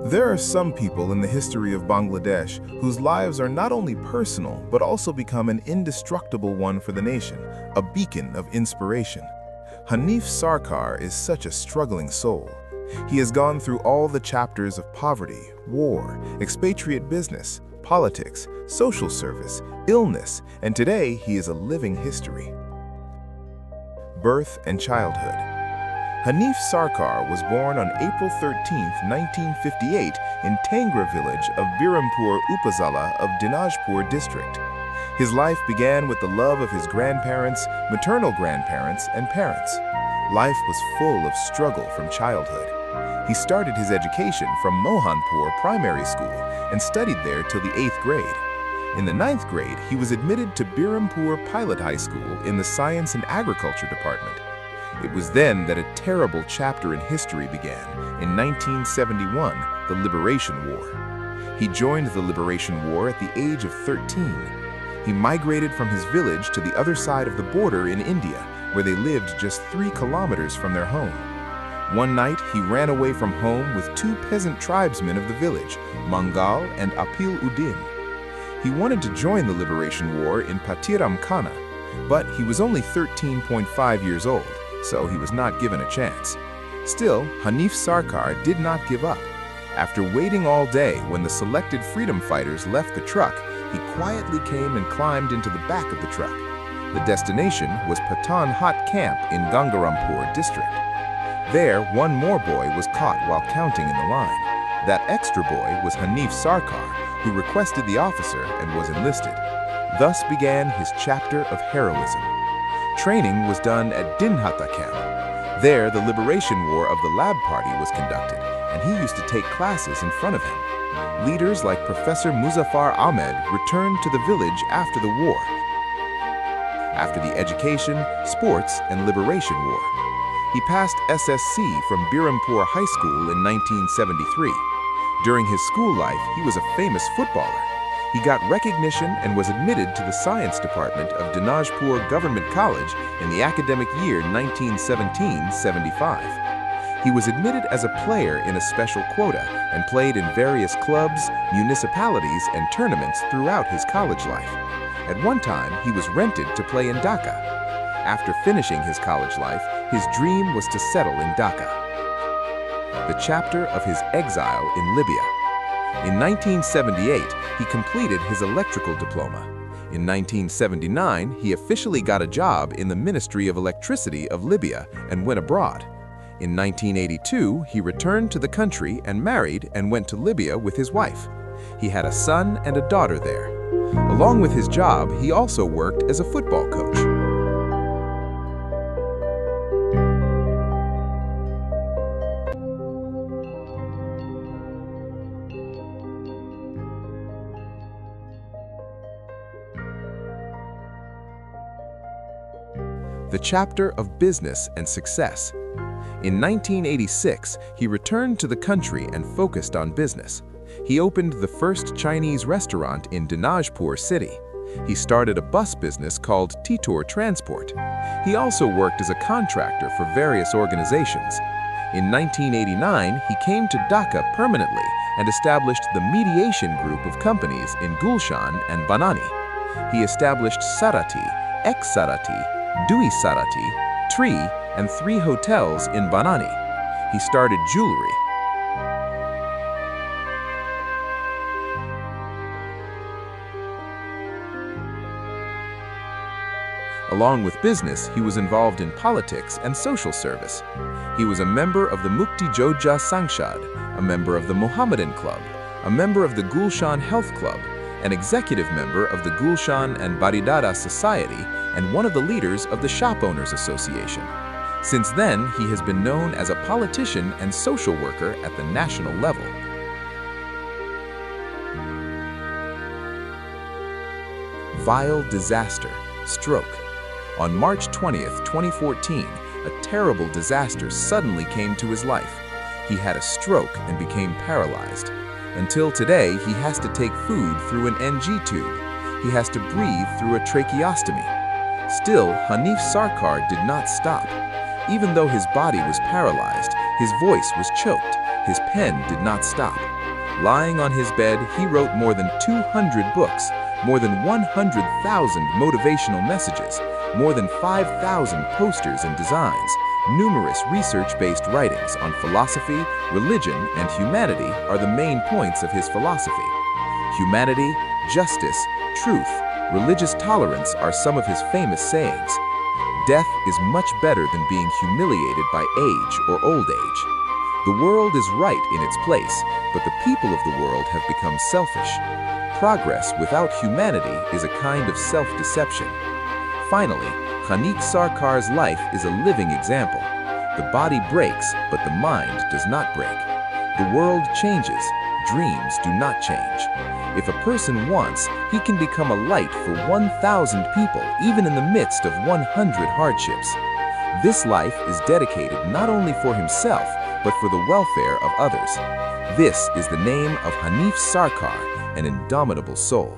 There are some people in the history of Bangladesh whose lives are not only personal but also become an indestructible one for the nation, a beacon of inspiration. Hanif Sarker is such a struggling soul. He has gone through all the chapters of poverty, war, expatriate business, politics, social service, illness, and today he is a living history. Birth and childhood. Hanif Sarker was born on April 13, 1958 in Tangra village of Birampur Upazila of Dinajpur district. His life began with the love of his grandparents, maternal grandparents, and parents. Life was full of struggle from childhood. He started his education from Mohanpur Primary School and studied there till the 8th grade. In the 9th grade, he was admitted to Birampur Pilot High School in the Science and Agriculture Department. It was then that a terrible chapter in history began, in 1971, the Liberation War. He joined the Liberation War at the age of 13. He migrated from his village to the other side of the border in India, where they lived just 3 kilometers from their home. One night, he ran away from home with 2 peasant tribesmen of the village, Mangal and Apil Uddin. He wanted to join the Liberation War in Patiram Khana, but he was only 13.5 years old, so he was not given a chance. Still, Hanif Sarker did not give up. After waiting all day when the selected freedom fighters left the truck, he quietly came and climbed into the back of the truck. The destination was Patan Hut Camp in Gangarampur district. There, one more boy was caught while counting in the line. That extra boy was Hanif Sarker, who requested the officer and was enlisted. Thus began his chapter of heroism. Training was done at Dinhata camp. There, the liberation war of the Lab Party was conducted, and he used to take classes in front of him. Leaders like Professor Muzaffar Ahmed returned to the village after the war, after the education, sports, and liberation war. He passed SSC from Birampur High School in 1973. During his school life, he was a famous footballer. He got recognition and was admitted to the science department of Dinajpur Government College in the academic year 1917-75. He was admitted as a player in a special quota and played in various clubs, municipalities, and tournaments throughout his college life. At one time, he was rented to play in Dhaka. After finishing his college life, his dream was to settle in Dhaka. The chapter of his exile in Libya. In 1978, he completed his electrical diploma. In 1979, he officially got a job in the Ministry of Electricity of Libya and went abroad. In 1982, he returned to the country and married and went to Libya with his wife. He had a son and a daughter there. Along with his job, he also worked as a football coach. The chapter of business and success. In 1986, he returned to the country and focused on business. He opened the first Chinese restaurant in Dinajpur city. He started a bus business called T-Tour Transport. He also worked as a contractor for various organizations. In 1989, he came to Dhaka permanently and established the mediation group of companies in Gulshan and Banani. He established Sarati, Ex-Sarati, Dui Sarati, Tree, and 3 hotels in Banani. He started jewelry. Along with business, he was involved in politics and social service. He was a member of the Mukti Jodha Sangshad, a member of the Mohammedan Club, a member of the Gulshan Health Club, an executive member of the Gulshan and Baridada Society, and one of the leaders of the Shop Owners Association. Since then, he has been known as a politician and social worker at the national level. Vile disaster, stroke. On March 20th, 2014, a terrible disaster suddenly came to his life. He had a stroke and became paralyzed. Until today, he has to take food through an NG tube. He has to breathe through a tracheostomy. Still, Hanif Sarker did not stop. Even though his body was paralyzed, his voice was choked. His pen did not stop. Lying on his bed, he wrote more than 200 books, more than 100,000 motivational messages, more than 5,000 posters and designs. Numerous research-based writings on philosophy, religion, and humanity are the main points of his philosophy. Humanity, justice, truth, religious tolerance are some of his famous sayings. Death is much better than being humiliated by age or old age. The world is right in its place, but the people of the world have become selfish. Progress without humanity is a kind of self-deception. Finally, Hanif Sarkar's life is a living example. The body breaks, but the mind does not break. The world changes, dreams do not change. If a person wants, he can become a light for 1,000 people, even in the midst of 100 hardships. This life is dedicated not only for himself, but for the welfare of others. This is the name of Hanif Sarkar, an indomitable soul.